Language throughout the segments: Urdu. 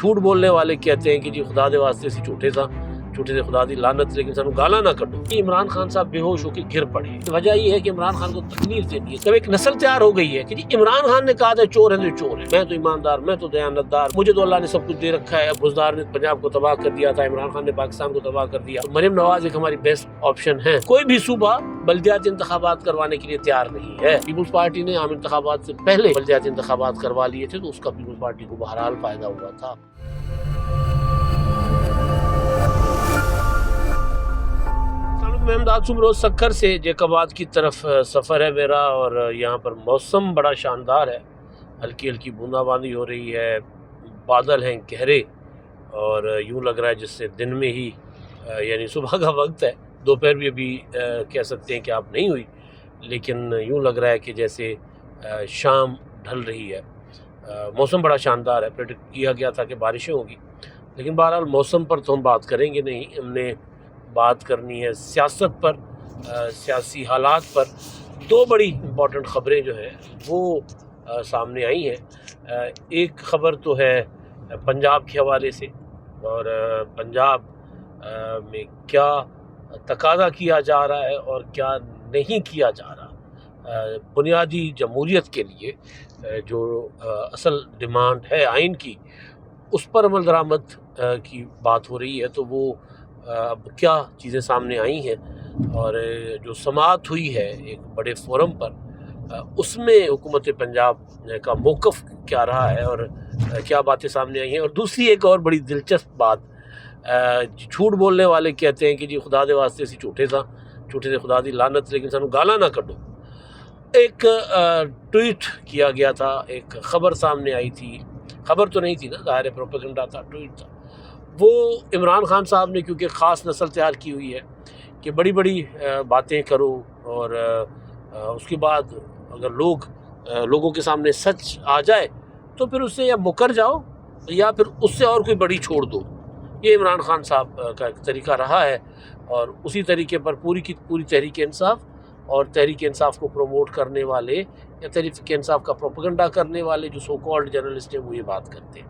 جھوٹ بولنے والے کہتے ہیں کہ جی خدا دے واسطے سی جھوٹے سے خدا دی لعنت لیکن سانو گالا نہ کڈو. عمران خان صاحب بے ہوش ہو کے گر پڑے. وجہ یہ ہے کہ عمران خان کو تکلیف دینی ہے. جب ایک نسل تیار ہو گئی ہے کہ جی عمران خان نے کہا تھا چور ہے تو چور ہے, میں تو ایماندار, میں تو دیانتدار, مجھے تو اللہ نے سب کچھ دے رکھا ہے. بزدار نے پنجاب کو تباہ کر دیا تھا, عمران خان نے پاکستان کو تباہ کر دیا. مریم نواز ایک ہماری بیسٹ آپشن ہے. کوئی بھی صوبہ بلدیاتی انتخابات کروانے کے لیے تیار نہیں ہے. پیپلز پارٹی نے عام انتخابات سے پہلے بلدیاتی انتخابات کروا لیے تھے تو اس کا پیپلز پارٹی کو بہرحال فائدہ ہوا تھا. میں امداد روز سکھر سے جیکاباد کی طرف سفر ہے میرا, اور یہاں پر موسم بڑا شاندار ہے. ہلکی ہلکی بوندا باندی ہو رہی ہے, بادل ہیں گہرے, اور یوں لگ رہا ہے جس سے دن میں ہی یعنی صبح کا وقت ہے, دوپہر بھی ابھی کہہ سکتے ہیں کہ آپ نہیں ہوئی, لیکن یوں لگ رہا ہے کہ جیسے شام ڈھل رہی ہے. موسم بڑا شاندار ہے. پریڈکٹ کیا گیا تھا کہ بارشیں ہوگی, لیکن بہرحال موسم پر تو ہم بات کریں گے نہیں. ہم نے بات کرنی ہے سیاست پر, سیاسی حالات پر. دو بڑی امپورٹنٹ خبریں جو ہیں وہ سامنے آئی ہیں. ایک خبر تو ہے پنجاب کے حوالے سے, اور پنجاب میں کیا تقاضا کیا جا رہا ہے اور کیا نہیں کیا جا رہا. بنیادی جمہوریت کے لیے جو اصل ڈیمانڈ ہے آئین کی, اس پر عمل درآمد کی بات ہو رہی ہے. تو وہ اب کیا چیزیں سامنے آئی ہیں, اور جو سماعت ہوئی ہے ایک بڑے فورم پر, اس میں حکومت پنجاب کا موقف کیا رہا ہے اور کیا باتیں سامنے آئی ہیں. اور دوسری ایک اور بڑی دلچسپ بات, جھوٹ بولنے والے کہتے ہیں کہ جی خدا دے واسطے سی جھوٹے سے خدا دی لعنت لیکن سانو گالا نہ کڈو. ایک ٹویٹ کیا گیا تھا, ایک خبر سامنے آئی تھی. خبر تو نہیں تھی نا, ظاہر پروپیگنڈا تھا, ٹویٹ تھا. وہ عمران خان صاحب نے کیونکہ خاص نسل تیار کی ہوئی ہے کہ بڑی بڑی باتیں کرو, اور اس کے بعد اگر لوگوں کے سامنے سچ آ جائے تو پھر اس سے یا مکر جاؤ یا پھر اس سے اور کوئی بڑی چھوڑ دو. یہ عمران خان صاحب کا ایک طریقہ رہا ہے, اور اسی طریقے پر پوری کی پوری تحریک انصاف اور تحریک انصاف کو پروموٹ کرنے والے یا تحریک انصاف کا پروپیگنڈا کرنے والے جو سو کالڈ جرنلسٹ ہیں وہ یہ بات کرتے ہیں.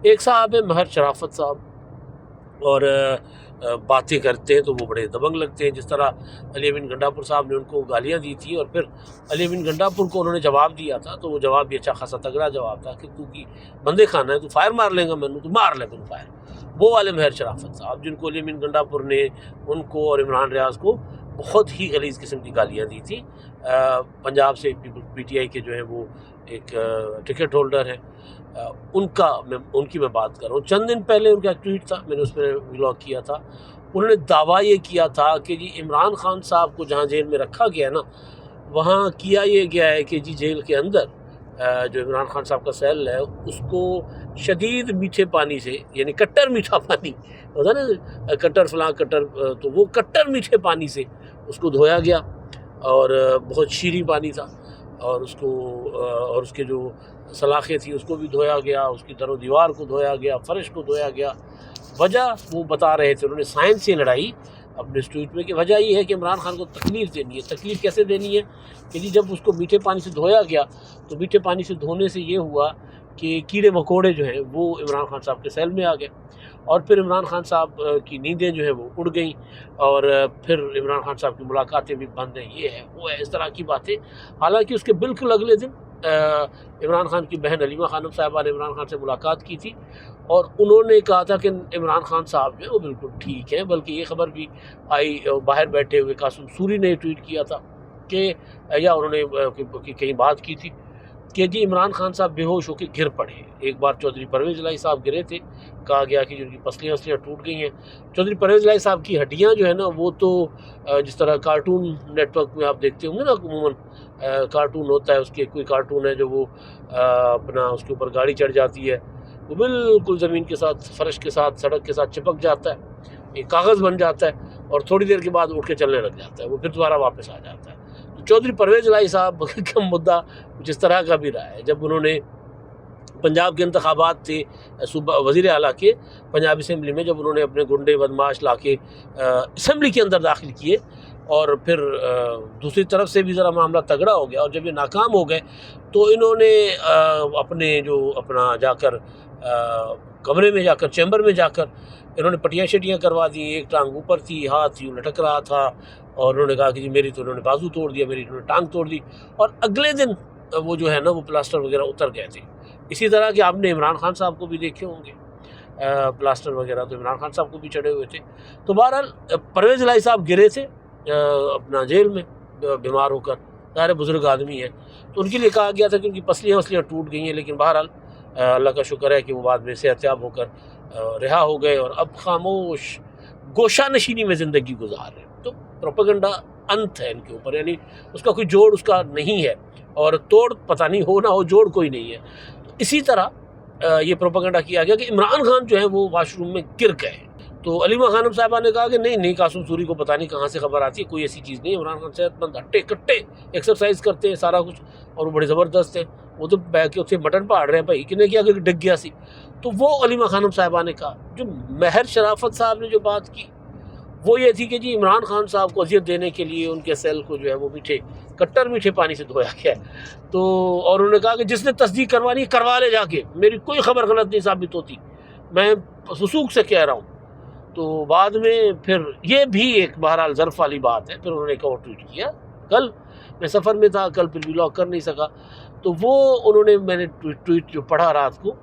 ایک صاحب ہے مہر شرافت صاحب, اور باتیں کرتے ہیں تو وہ بڑے دبنگ لگتے ہیں. جس طرح علی امین گنڈا پور صاحب نے ان کو گالیاں دی تھی, اور پھر علی امین گنڈا پور کو انہوں نے جواب دیا تھا, تو وہ جواب بھی اچھا خاصا تگڑا جواب تھا کہ تو کی بندے کھانا ہے, تو فائر مار لیں گا مینوں, تو مار لے تم فائر. وہ والے مہر شرافت صاحب جن کو علی امین گنڈا پور نے ان کو اور عمران ریاض کو بہت ہی غلیظ قسم کی گالیاں دی تھی. پنجاب سے پی ٹی آئی کے جو ہیں وہ ایک ٹکٹ ہولڈر ہیں, ان کی میں بات کر رہا ہوں. چند دن پہلے ان کا ایک ٹویٹ تھا, میں نے اس پہ ولاگ کیا تھا. انہوں نے دعویٰ یہ کیا تھا کہ جی عمران خان صاحب کو جہاں جیل میں رکھا گیا نا, وہاں کیا یہ گیا ہے کہ جی جیل کے اندر جو عمران خان صاحب کا سیل ہے اس کو شدید میٹھے پانی سے, یعنی کٹر میٹھا پانی ہوتا نا, کٹر فلاں کٹر, تو وہ کٹر میٹھے پانی سے اس کو دھویا گیا, اور بہت شیریں پانی تھا, اور اس کو اور اس کے جو سلاخیں تھیں اس کو بھی دھویا گیا, اس کی در و دیوار کو دھویا گیا, فرش کو دھویا گیا. وجہ وہ بتا رہے تھے, انہوں نے سائنس سے لڑائی اپنے ٹویٹ میں, کہ وجہ یہ ہے کہ عمران خان کو تکلیف دینی ہے. تکلیف کیسے دینی ہے کہ جی جب اس کو میٹھے پانی سے دھویا گیا تو میٹھے پانی سے دھونے سے یہ ہوا کہ کیڑے مکوڑے جو ہیں وہ عمران خان صاحب کے سیل میں آ گئے, اور پھر عمران خان صاحب کی نیندیں جو ہیں وہ اڑ گئیں, اور پھر عمران خان صاحب کی ملاقاتیں بھی بند ہیں, یہ ہے وہ ہے, اس طرح کی باتیں. حالانکہ اس کے بالکل اگلے دن عمران خان کی بہن علیمہ خانم صاحبہ نے عمران خان سے ملاقات کی تھی, اور انہوں نے کہا تھا کہ عمران خان صاحب جو ہیں وہ بالکل ٹھیک ہیں. بلکہ یہ خبر بھی آئی, باہر بیٹھے ہوئے قاسم سوری نے ٹویٹ کیا تھا کہ یا انہوں نے کہیں بات کی تھی کہ جی عمران خان صاحب بے ہوش ہو کے گر پڑے. ایک بار چودھری پرویز الہی صاحب گرے تھے, کہا گیا کہ جن کی پسلیاں ٹوٹ گئی ہیں. چودھری پرویز الہی صاحب کی ہڈیاں جو ہے نا وہ تو جس طرح کارٹون نیٹ ورک میں آپ دیکھتے ہوں گے نا, عموماً کارٹون ہوتا ہے, اس کے کوئی کارٹون ہے جو وہ اپنا اس کے اوپر گاڑی چڑھ جاتی ہے, وہ بالکل زمین کے ساتھ, فرش کے ساتھ, سڑک کے ساتھ چپک جاتا ہے, ایک کاغذ بن جاتا ہے, اور تھوڑی دیر کے بعد اٹھ کے چلنے لگ جاتا ہے, وہ پھر دوبارہ واپس آ جاتا ہے. تو چودھری پرویز الہی صاحب کا مدعا کچھ اس طرح کا بھی رہا ہے. جب انہوں نے پنجاب کے انتخابات تھے صوبہ وزیر اعلیٰ کے پنجاب اسمبلی میں, جب انہوں نے اپنے گنڈے بدماش لا کے اسمبلی کے اندر داخل کیے, اور پھر دوسری طرف سے بھی ذرا معاملہ تگڑا ہو گیا, اور جب یہ ناکام ہو گئے تو انہوں نے اپنا جا کر کمرے میں جا کر، چیمبر میں جا کر انہوں نے پٹیاں شٹیاں کروا دی، ایک ٹانگ اوپر تھی، ہاتھ یوں لٹک رہا تھا، اور انہوں نے کہا کہ جی میری تو انہوں نے بازو توڑ دیا، میری انہوں نے ٹانگ توڑ دی، اور اگلے دن وہ جو ہے نا وہ پلاسٹر وغیرہ اتر گئے تھے۔ اسی طرح کہ آپ نے عمران خان صاحب کو بھی دیکھے ہوں گے پلاسٹر وغیرہ تو عمران خان صاحب کو بھی چڑھے ہوئے تھے۔ تو بہرحال پرویز الہی صاحب گرے تھے اپنا جیل میں بیمار ہو کر، ظاہر بزرگ آدمی ہے، تو ان کے لیے کہا گیا تھا کہ ان کی پسلیاں وسلیاں ٹوٹ گئی ہیں، لیکن بہرحال اللہ کا شکر ہے کہ وہ بعد میں صحت یاب ہو کر رہا ہو گئے اور اب خاموش گوشہ نشینی میں زندگی گزار رہے ہیں۔ تو پروپیگنڈا انت ہے ان کے اوپر، یعنی اس کا کوئی جوڑ اس کا نہیں ہے، اور توڑ پتہ نہیں ہو نہ ہو، جوڑ کوئی نہیں ہے۔ اسی طرح یہ پروپیگنڈا کیا گیا کہ عمران خان جو ہے وہ واش روم میں گر گئے، تو علیمہ خانم صاحبہ نے کہا کہ نہیں قاسم سوری کو پتہ نہیں کہاں سے خبر آتی ہے، کوئی ایسی چیز نہیں ہے، عمران خان صحت مند ہٹے کٹے ایکسرسائز کرتے ہیں سارا کچھ، اور وہ بڑے زبردست ہیں، وہ تو بیٹھ کے اتنے مٹن پاڑ رہے ہیں بھائی کنے کیا کہ ڈگ گیا سی۔ تو وہ علیمہ خانم صاحبہ نے کہا۔ جو مہر شرافت صاحب نے جو بات کی وہ یہ تھی کہ جی عمران خان صاحب کو اذیت دینے کے لیے ان کے سیل کو جو ہے وہ کٹر میٹھے پانی سے دھویا گیا ہے، تو اور انہوں نے کہا کہ جس نے تصدیق کروانی کروا لے جا کے، میری کوئی خبر غلط نہیں ثابت ہوتی، میں وثوق سے کہہ رہا ہوں۔ تو بعد میں پھر یہ بھی ایک بہرحال ظرف والی بات ہے، پھر انہوں نے ایک اور ٹویٹ کیا، کل میں سفر میں تھا، کل پھر ولاگ کر نہیں سکا، تو وہ انہوں نے میں نے ٹویٹ جو پڑھا رات کو،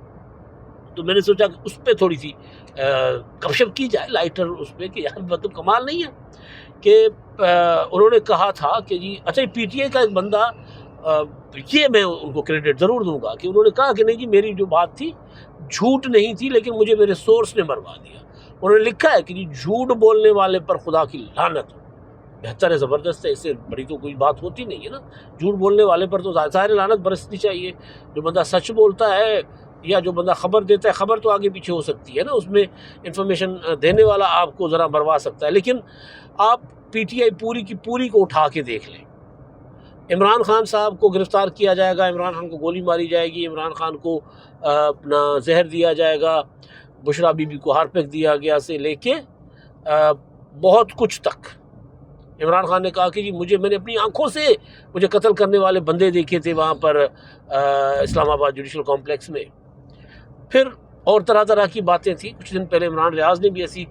تو میں نے سوچا کہ اس پہ تھوڑی سی گپ شپ کی جائے لائٹر اس پہ، کہ یار مطلب کمال نہیں ہے کہ انہوں نے کہا تھا کہ جی اچھا پی ٹی اے کا ایک بندہ، یہ میں ان کو کریڈٹ ضرور دوں گا کہ انہوں نے کہا کہ نہیں جی میری جو بات تھی جھوٹ نہیں تھی، لیکن مجھے میرے سورس نے مروا دیا۔ انہوں نے لکھا ہے کہ جی جھوٹ بولنے والے پر خدا کی لعنت ہو۔ بہتر ہے، زبردست ہے، اس سے بڑی تو کوئی بات ہوتی نہیں ہے نا۔ جھوٹ بولنے والے پر تو ظاہر لعنت برسنی چاہیے۔ جو بندہ سچ بولتا ہے یا جو بندہ خبر دیتا ہے، خبر تو آگے پیچھے ہو سکتی ہے نا، اس میں انفارمیشن دینے والا آپ کو ذرا مروا سکتا ہے، لیکن آپ پی ٹی آئی پوری کی پوری کو اٹھا کے دیکھ لیں۔ عمران خان صاحب کو گرفتار کیا جائے گا، عمران خان کو گولی ماری جائے گی، عمران خان کو اپنا زہر دیا جائے گا، بشرا بی بی کو ہارپک دیا گیا سے لے کے بہت کچھ تک۔ عمران خان نے کہا کہ جی میں نے اپنی آنکھوں سے مجھے قتل کرنے والے بندے دیکھے تھے وہاں پر اسلام آباد جوڈیشل کمپلیکس میں۔ پھر اور طرح کی باتیں تھیں۔ کچھ دن پہلے عمران ریاض نے بھی ایسی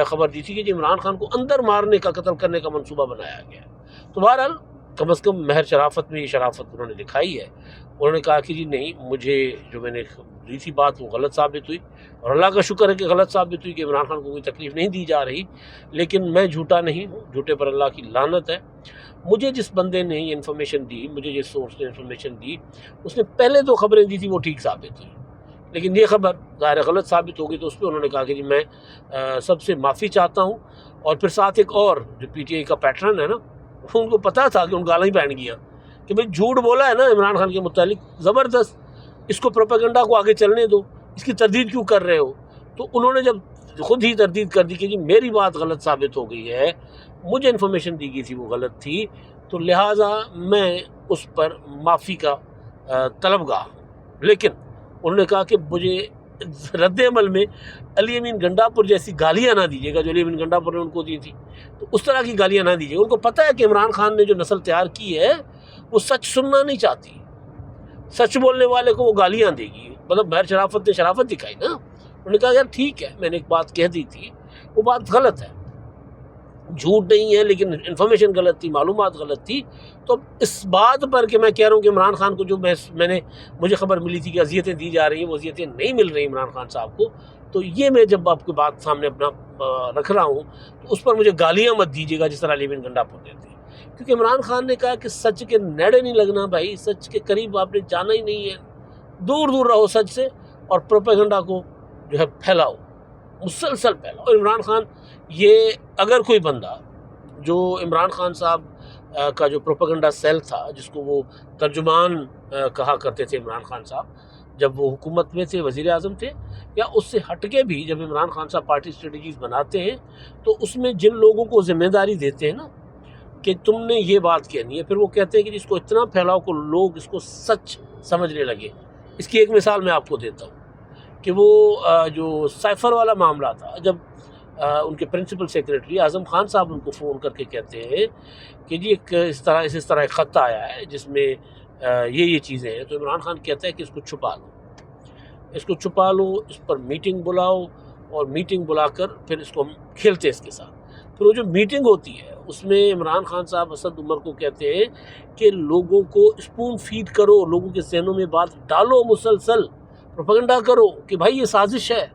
خبر دی تھی کہ جی عمران خان کو اندر مارنے کا، قتل کرنے کا منصوبہ بنایا گیا۔ تو بہرحال کم از کم مہر شرافت میں یہ شرافت انہوں نے دکھائی ہے۔ انہوں نے کہا کہ جی نہیں، مجھے جو میں نے دی تھی بات وہ غلط ثابت ہوئی، اور اللہ کا شکر ہے کہ غلط ثابت ہوئی، کہ عمران خان کو کوئی تکلیف نہیں دی جا رہی، لیکن میں جھوٹا نہیں ہوں، جھوٹے پر اللہ کی لعنت ہے۔ مجھے جس بندے نے یہ انفارمیشن دی، مجھے جس سورس نے انفارمیشن دی، اس نے پہلے دو خبریں دی تھی وہ ٹھیک ثابت ہوئی، لیکن یہ خبر ظاہر غلط ثابت ہوگی، تو اس پہ انہوں نے کہا کہ جی میں سب سے معافی چاہتا ہوں۔ اور پھر ساتھ ایک اور جو پی ٹی آئی کا پیٹرن ہے نا، ان کو پتا تھا کہ ان گالاں ہی پہن گیا کہ بھئی جھوٹ بولا ہے نا عمران خان کے متعلق، زبردست، اس کو پروپیگنڈا کو آگے چلنے دو، اس کی تردید کیوں کر رہے ہو؟ تو انہوں نے جب خود ہی تردید کر دی کہ جی میری بات غلط ثابت ہو گئی ہے، مجھے انفارمیشن دی گئی تھی وہ غلط تھی، تو لہٰذا میں اس پر معافی کا طلبگار ہوں۔ لیکن انہوں نے کہا کہ مجھے رد عمل میں علی امین گنڈاپور جیسی گالیاں نہ دیجیے گا جو علی امین گنڈاپور نے ان کو دی تھی، تو اس طرح کی گالیاں نہ دیجیے گا۔ ان کو پتہ ہے کہ عمران خان نے جو نسل تیار کی ہے وہ سچ سننا نہیں چاہتی، سچ بولنے والے کو وہ گالیاں دے گی۔ مطلب مہر شرافت نے شرافت دکھائی نا، انہوں نے کہا یار ٹھیک ہے، میں نے ایک بات کہہ دی تھی، وہ بات غلط ہے، جھوٹ نہیں ہے، لیکن انفارمیشن غلط تھی، معلومات غلط تھی۔ تو اس بات پر کہ میں کہہ رہا ہوں کہ عمران خان کو جو مجھے خبر ملی تھی کہ اذیتیں دی جا رہی ہیں، وہ اذیتیں نہیں مل رہی عمران خان صاحب کو، تو یہ میں جب آپ کی بات سامنے اپنا رکھ رہا ہوں تو اس پر مجھے گالیاں مت دیجیے گا جس طرح علی امین گنڈاپور دیتے ہیں، کیونکہ عمران خان نے کہا کہ سچ کے نیڑے نہیں لگنا بھائی، سچ کے قریب آپ نے جانا ہی نہیں ہے، دور دور رہو سچ سے، اور پروپیگنڈا کو جو ہے پھیلاؤ، مسلسل پھیلاؤ۔ اور عمران خان، یہ اگر کوئی بندہ جو عمران خان صاحب کا جو پروپیگنڈا سیل تھا، جس کو وہ ترجمان کہا کرتے تھے عمران خان صاحب جب وہ حکومت میں تھے، وزیر اعظم تھے، یا اس سے ہٹ کے بھی جب عمران خان صاحب پارٹی اسٹریٹجیز بناتے ہیں تو اس میں جن لوگوں کو ذمہ داری دیتے ہیں نا کہ تم نے یہ بات کہنی ہے، پھر وہ کہتے ہیں کہ اس کو اتنا پھیلاؤ کہ لوگ اس کو سچ سمجھنے لگے۔ اس کی ایک مثال میں آپ کو دیتا ہوں کہ وہ جو سائفر والا معاملہ تھا، جب ان کے پرنسپل سیکریٹری اعظم خان صاحب ان کو فون کر کے کہتے ہیں کہ جی اس طرح ایک خط آیا ہے جس میں یہ چیزیں ہیں، تو عمران خان کہتا ہے کہ اس کو چھپا لو۔ اس کو چھپا لو، اس پر میٹنگ بلاؤ اور میٹنگ بلا کر پھر اس کو ہم کھیلتے ہیں اس کے ساتھ۔ پھر وہ جو میٹنگ ہوتی ہے اس میں عمران خان صاحب اسد عمر کو کہتے ہیں کہ لوگوں کو اسپون فیڈ کرو، لوگوں کے ذہنوں میں بات ڈالو، مسلسل پروپیگنڈا کرو کہ بھائی یہ سازش ہے۔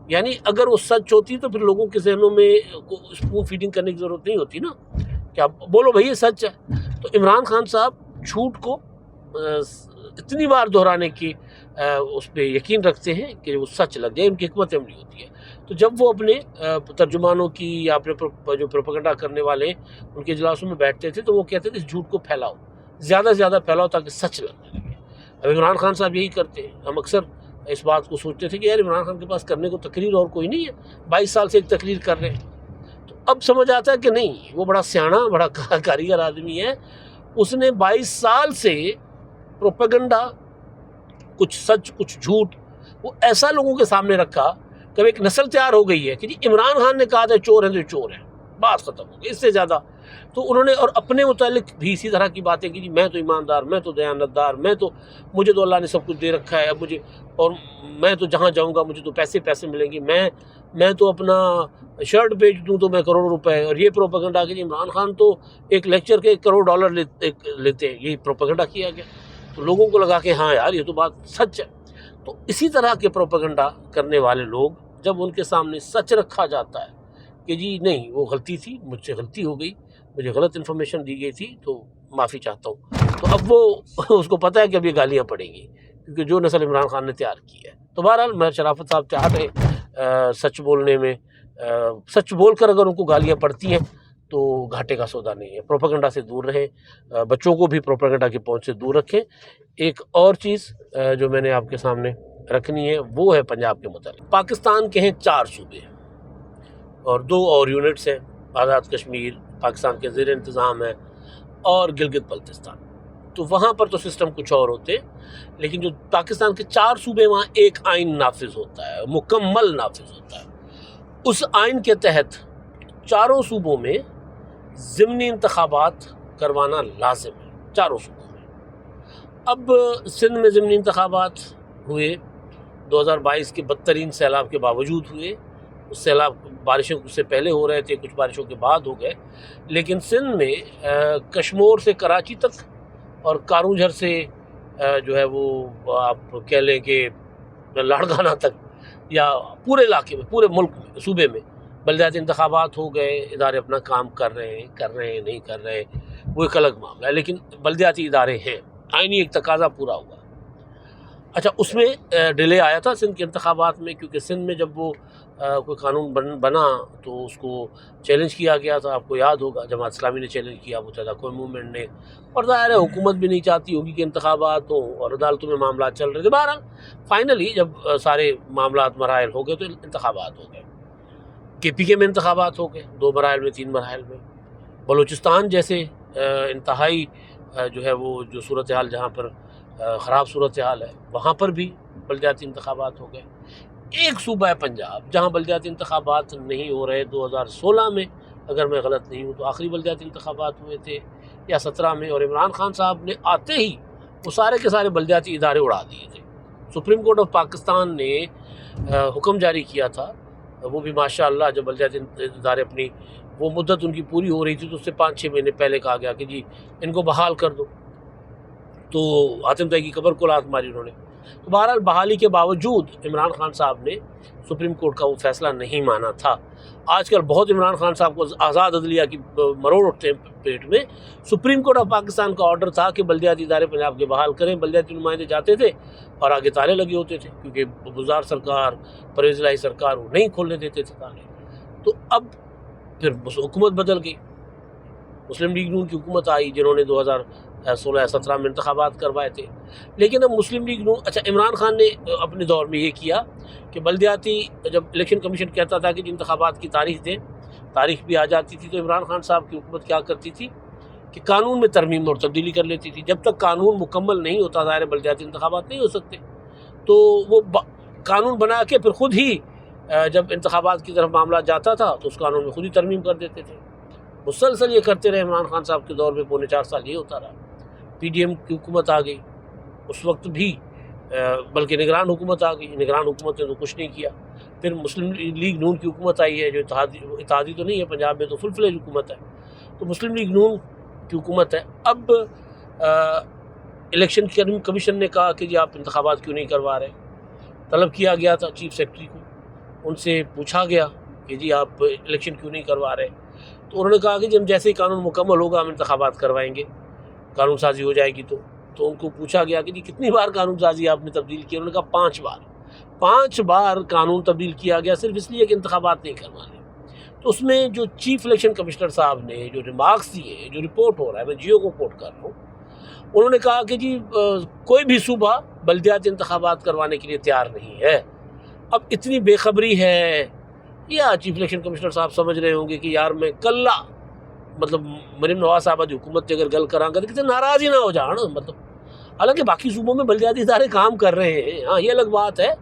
یعنی اگر وہ سچ ہوتی تو پھر لوگوں کے ذہنوں میں اسپون فیڈنگ کرنے کی ضرورت نہیں ہوتی نا، کہ آپ بولو بھائی یہ سچ ہے۔ تو عمران خان صاحب جھوٹ کو اتنی بار دہرانے کی اس پہ یقین رکھتے ہیں کہ وہ سچ لگ جائے، ان کی حکمت عملی ہوتی ہے۔ تو جب وہ اپنے ترجمانوں کی یا اپنے جو پروپیگنڈا کرنے والے ان کے اجلاسوں میں بیٹھتے تھے تو وہ کہتے تھے اس جھوٹ کو پھیلاؤ، زیادہ سے زیادہ پھیلاؤ تاکہ سچ لگنے لگے۔ اب عمران خان صاحب یہی کرتے ہیں۔ ہم اکثر اس بات کو سوچتے تھے کہ یار عمران خان کے پاس کرنے کو تقریر اور کوئی نہیں ہے، 22 سال سے ایک تقریر کر رہے ہیں۔ تو اب سمجھ آتا ہے کہ نہیں، وہ بڑا سیاںا، بڑا کاریگر آدمی ہے۔ اس نے 22 سال سے پروپیگنڈا، کچھ سچ کچھ جھوٹ، وہ ایسا لوگوں کے سامنے رکھا کہ ایک نسل تیار ہو گئی ہے کہ جی عمران خان نے کہا تھا چور ہیں تو چور ہیں، بات ختم ہو گئی۔ اس سے زیادہ تو انہوں نے اور اپنے متعلق بھی اسی طرح کی باتیں کی، جی میں تو ایماندار، میں تو دیانتدار، مجھے تو اللہ نے سب کچھ دے رکھا ہے، اب مجھے اور میں تو جہاں جاؤں گا مجھے تو پیسے ملیں گے، میں تو اپنا شرٹ بیچ دوں تو میں کروڑوں روپے، اور یہ پروپیگنڈا کہ جی عمران خان تو ایک لیکچر کے $1 کروڑ لیتے ہیں، یہی پروپیگنڈا کیا گیا۔ تو لوگوں کو لگا کہ ہاں یار یہ تو بات سچ ہے۔ تو اسی طرح کے پروپیگنڈا کرنے والے لوگ جب ان کے سامنے سچ رکھا جاتا ہے کہ جی نہیں وہ غلطی تھی، مجھ سے غلطی ہو گئی، مجھے غلط انفارمیشن دی گئی تھی تو معافی چاہتا ہوں، تو اب وہ اس کو پتہ ہے کہ اب یہ گالیاں پڑیں گی کیونکہ جو نسل عمران خان نے تیار کی ہے۔ تو بہرحال میں شرافت صاحب تیار ہے سچ بولنے میں، سچ بول کر اگر ان کو گالیاں پڑتی ہیں تو گھاٹے کا سودا نہیں ہے۔ پروپیگنڈا سے دور رہیں، بچوں کو بھی پروپیگنڈا کی پہنچ سے دور رکھیں۔ ایک اور چیز جو میں نے آپ کے سامنے رکھنی ہے وہ ہے پنجاب کے متعلق۔ پاکستان کے ہیں 4 صوبے اور 2 اور یونٹس ہیں، آزاد کشمیر پاکستان کے زیر انتظام ہے اور گلگت بلتستان۔ تو وہاں پر تو سسٹم کچھ اور ہوتے، لیکن جو پاکستان کے 4 صوبے وہاں ایک آئین نافذ ہوتا ہے، مکمل نافذ ہوتا ہے۔ اس آئین کے تحت 4 صوبوں میں ضمنی انتخابات کروانا لازم ہے، 4 صوبوں میں۔ اب سندھ میں ضمنی انتخابات ہوئے 2022 کے بدترین سیلاب کے باوجود ہوئے۔ سیلاب بارشوں سے پہلے ہو رہے تھے، کچھ بارشوں کے بعد ہو گئے، لیکن سندھ میں کشمور سے کراچی تک اور کاروں جھر سے جو ہے وہ آپ کہہ لیں کہ لاڑکانہ تک، یا پورے علاقے میں، پورے ملک میں، صوبے میں بلدیاتی انتخابات ہو گئے۔ ادارے اپنا کام کر رہے ہیں نہیں کر رہے وہ ایک الگ معاملہ ہے، لیکن بلدیاتی ادارے ہیں، آئینی ایک تقاضا پورا ہوا۔ اچھا، اس میں ڈیلے آیا تھا سندھ کے انتخابات میں، کیونکہ سندھ میں جب وہ کوئی قانون بنا تو اس کو چیلنج کیا گیا تھا۔ آپ کو یاد ہوگا جماعت اسلامی نے چیلنج کیا، متحدہ قومی موومنٹ نے، اور ظاہر ہے حکومت بھی نہیں چاہتی ہوگی کہ انتخابات ہوں، اور عدالتوں میں معاملات چل رہے تھے۔ بہرحال فائنلی جب سارے معاملات مراحل ہو گئے تو انتخابات ہو گئے۔ KPK میں انتخابات ہو گئے 2 مراحل میں، 3 مراحل میں۔ بلوچستان جیسے انتہائی جو ہے وہ جو صورتحال، جہاں پر خراب صورتحال ہے، وہاں پر بھی بلدیاتی انتخابات ہو گئے۔ ایک صوبہ ہے پنجاب جہاں بلدیاتی انتخابات نہیں ہو رہے۔ 2016 میں اگر میں غلط نہیں ہوں تو آخری بلدیاتی انتخابات ہوئے تھے، یا 17 میں، اور عمران خان صاحب نے آتے ہی وہ سارے کے سارے بلدیاتی ادارے اڑا دیے تھے۔ سپریم کورٹ آف پاکستان نے حکم جاری کیا تھا، وہ بھی ماشاءاللہ جب بلدیاتی ادارے اپنی وہ مدت ان کی پوری ہو رہی تھی تو اس سے 5-6 مہینے پہلے کہا گیا کہ جی ان کو بحال کر دو، تو حاتم طائی کی قبر کو لات ماری انہوں نے۔ تو بہرحال بحالی کے باوجود عمران خان صاحب نے سپریم کورٹ کا وہ فیصلہ نہیں مانا تھا۔ آج کل بہت عمران خان صاحب کو آزاد عدلیہ کی مروڑ اٹھتے ہیں پیٹ میں۔ سپریم کورٹ آف پاکستان کا آرڈر تھا کہ بلدیاتی ادارے پنجاب کے بحال کریں، بلدیاتی نمائندے جاتے تھے اور آگے تالے لگے ہوتے تھے، کیونکہ گلزار سرکار، پرویز الہی سرکار وہ نہیں کھولنے دیتے تھے تالے۔ تو اب پھر حکومت بدل گئی، مسلم لیگ نون کی حکومت آئی جنہوں نے 2016-17 میں انتخابات کروائے تھے۔ لیکن اب مسلم لیگ نون، اچھا عمران خان نے اپنے دور میں یہ کیا کہ بلدیاتی جب الیکشن کمیشن کہتا تھا کہ انتخابات کی تاریخ دیں، تاریخ بھی آ جاتی تھی، تو عمران خان صاحب کی حکومت کیا کرتی تھی کہ قانون میں ترمیم اور تبدیلی کر لیتی تھی۔ جب تک قانون مکمل نہیں ہوتا ظاہر بلدیاتی انتخابات نہیں ہو سکتے، تو وہ قانون بنا کے پھر خود ہی جب انتخابات کی طرف معاملہ جاتا تھا تو اس قانون میں خود ہی ترمیم کر دیتے تھے۔ مسلسل یہ کرتے رہے عمران خان صاحب کے دور میں، 4.25 سال یہ ہوتا رہا۔ PDM کی حکومت آ گئی، اس وقت بھی بلکہ نگران حکومت آ گئی. نگران حکومت نے تو کچھ نہیں کیا. پھر مسلم لیگ نون کی حکومت آئی ہے جو اتحادی تو نہیں ہے، پنجاب میں تو فل فلیج حکومت ہے. تو مسلم لیگ نون کی حکومت ہے. اب الیکشن کمیشن نے کہا کہ جی آپ انتخابات کیوں نہیں کروا رہے. طلب کیا گیا تھا چیف سیکرٹری کو، ان سے پوچھا گیا کہ جی آپ الیکشن کیوں نہیں کروا رہے. تو انہوں نے کہا کہ جی ہم جیسے ہی قانون مکمل ہوگا ہم انتخابات کروائیں گے، قانون سازی ہو جائے گی. تو ان کو پوچھا گیا کہ جی کتنی بار قانون سازی آپ نے تبدیل کی؟ انہوں نے کہا 5 بار. 5 بار قانون تبدیل کیا گیا صرف اس لیے کہ انتخابات نہیں کروانے. تو اس میں جو چیف الیکشن کمشنر صاحب نے جو ریمارکس دیے، جو رپورٹ ہو رہا ہے، میں جیو کو کوٹ کر رہا ہوں، انہوں نے کہا کہ جی کوئی بھی صوبہ بلدیاتی انتخابات کروانے کے لیے تیار نہیں ہے. اب اتنی بے خبری ہے، یا چیف الیکشن کمشنر صاحب سمجھ رہے ہوں گے کہ یار میں کلّا مطلب مریم نواز صاحبہ کی حکومت سے اگر گل کراں گا تو کسی ناراض ہی نہ ہو جان. مطلب حالانکہ باقی صوبوں میں بلدیاتی ادارے کام کر رہے ہیں. ہاں یہ الگ بات ہے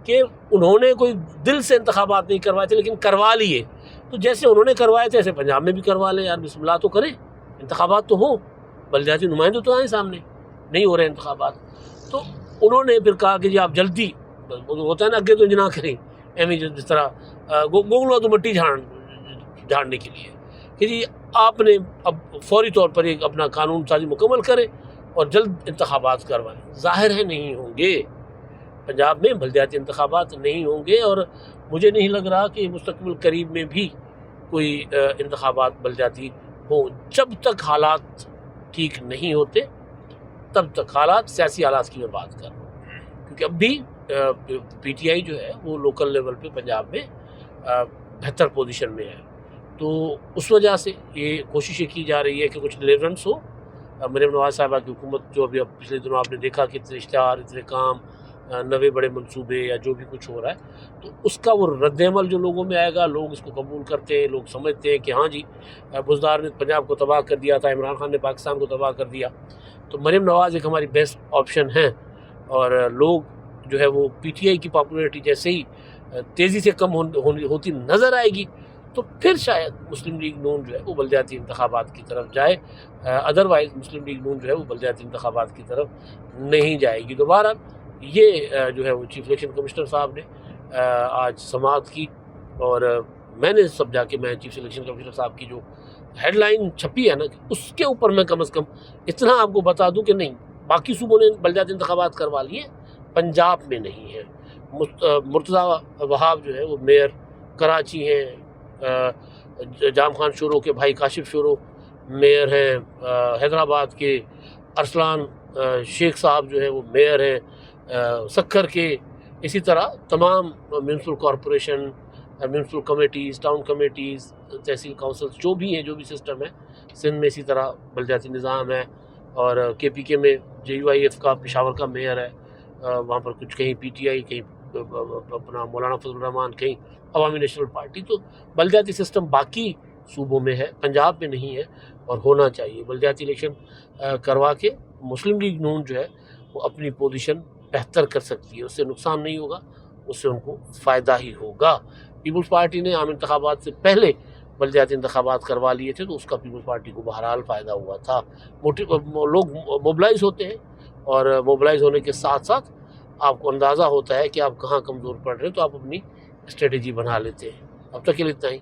کہ انہوں نے کوئی دل سے انتخابات نہیں کروائے تھے لیکن کروا لیے. تو جیسے انہوں نے کروائے تھے ایسے پنجاب میں بھی کروا لیں. یار بسم اللہ تو کریں، انتخابات تو ہوں، بلدیاتی نمائندے تو آئیں سامنے. نہیں ہو رہے انتخابات. تو انہوں نے پھر کہا کہ جی آپ جلدی، ہوتا ہے نا اگے تو نہ کریں ایویں جس طرح گونگلوا تو مٹی جھاڑنے کے لیے، کہ جی آپ نے اب فوری طور پر ایک اپنا قانون سازی مکمل کریں اور جلد انتخابات کروائیں. ظاہر ہے نہیں ہوں گے پنجاب میں بلدیاتی انتخابات، نہیں ہوں گے. اور مجھے نہیں لگ رہا کہ مستقبل قریب میں بھی کوئی انتخابات بلدیاتی ہوں. جب تک حالات ٹھیک نہیں ہوتے تب تک سیاسی حالات کی میں بات کر رہا ہوں، کیونکہ اب بھی پی ٹی آئی جو ہے وہ لوکل لیول پہ پنجاب میں بہتر پوزیشن میں ہے. تو اس وجہ سے یہ کوششیں کی جا رہی ہے کہ کچھ ڈیلیورنس ہو. مریم نواز صاحبہ کی حکومت جو ابھی پچھلے دنوں آپ نے دیکھا کہ اتنے اشتہار، اتنے کام، 90 بڑے منصوبے یا جو بھی کچھ ہو رہا ہے، تو اس کا وہ رد عمل جو لوگوں میں آئے گا، لوگ اس کو قبول کرتے ہیں. لوگ سمجھتے ہیں کہ ہاں جی بزدار نے پنجاب کو تباہ کر دیا تھا، عمران خان نے پاکستان کو تباہ کر دیا، تو مریم نواز ایک ہماری بیسٹ آپشن ہے. اور لوگ جو ہے وہ پی ٹی آئی کی پاپولیرٹی جیسے ہی تیزی سے کم ہوتی نظر آئے گی تو پھر شاید مسلم لیگ نون جو ہے وہ بلدیاتی انتخابات کی طرف جائے. ادروائز مسلم لیگ نون جو ہے وہ بلدیاتی انتخابات کی طرف نہیں جائے گی. دوبارہ یہ جو ہے وہ چیف الیکشن کمشنر صاحب نے آج سماعت کی، اور میں نے سمجھا کہ میں چیف الیکشن کمشنر صاحب کی جو ہیڈ لائن چھپی ہے نا، اس کے اوپر میں کم از کم اتنا آپ کو بتا دوں کہ نہیں، باقی صوبوں نے بلدیاتی انتخابات کروا لیے، پنجاب میں نہیں ہے. مرتضیٰ وہاب جو ہے وہ میئر کراچی ہیں، جام خان شورو کے بھائی کاشف شورو میئر ہیں، حیدرآباد کے ارسلان شیخ صاحب جو ہیں وہ میئر ہیں سکھر کے. اسی طرح تمام municipal corporation, municipal committees, town committees, tehsil councils جو بھی ہیں، جو بھی سسٹم ہے سندھ میں اسی طرح بلدیاتی نظام ہے. اور کے پی کے میں جے یو آئی ایف کا پشاور کا میئر ہے، وہاں پر کچھ کہیں پی ٹی آئی، کہیں اپنا مولانا فضل الرحمان، کہیں عوامی نیشنل پارٹی. تو بلدیاتی سسٹم باقی صوبوں میں ہے، پنجاب میں نہیں ہے، اور ہونا چاہیے. بلدیاتی الیکشن کروا کے مسلم لیگ نون جو ہے وہ اپنی پوزیشن بہتر کر سکتی ہے. اس سے نقصان نہیں ہوگا، اس سے ان کو فائدہ ہی ہوگا. پیپلز پارٹی نے عام انتخابات سے پہلے بلدیاتی انتخابات کروا لیے تھے تو اس کا پیپلز پارٹی کو بہرحال فائدہ ہوا تھا. لوگ موبلائز ہوتے ہیں، اور موبلائز ہونے کے ساتھ ساتھ آپ کو اندازہ ہوتا ہے کہ آپ کہاں کمزور پڑ رہے ہیں، تو آپ اپنی اسٹریٹجی بنا لیتے ہیں. اب تک کے لیے اتنا ہی.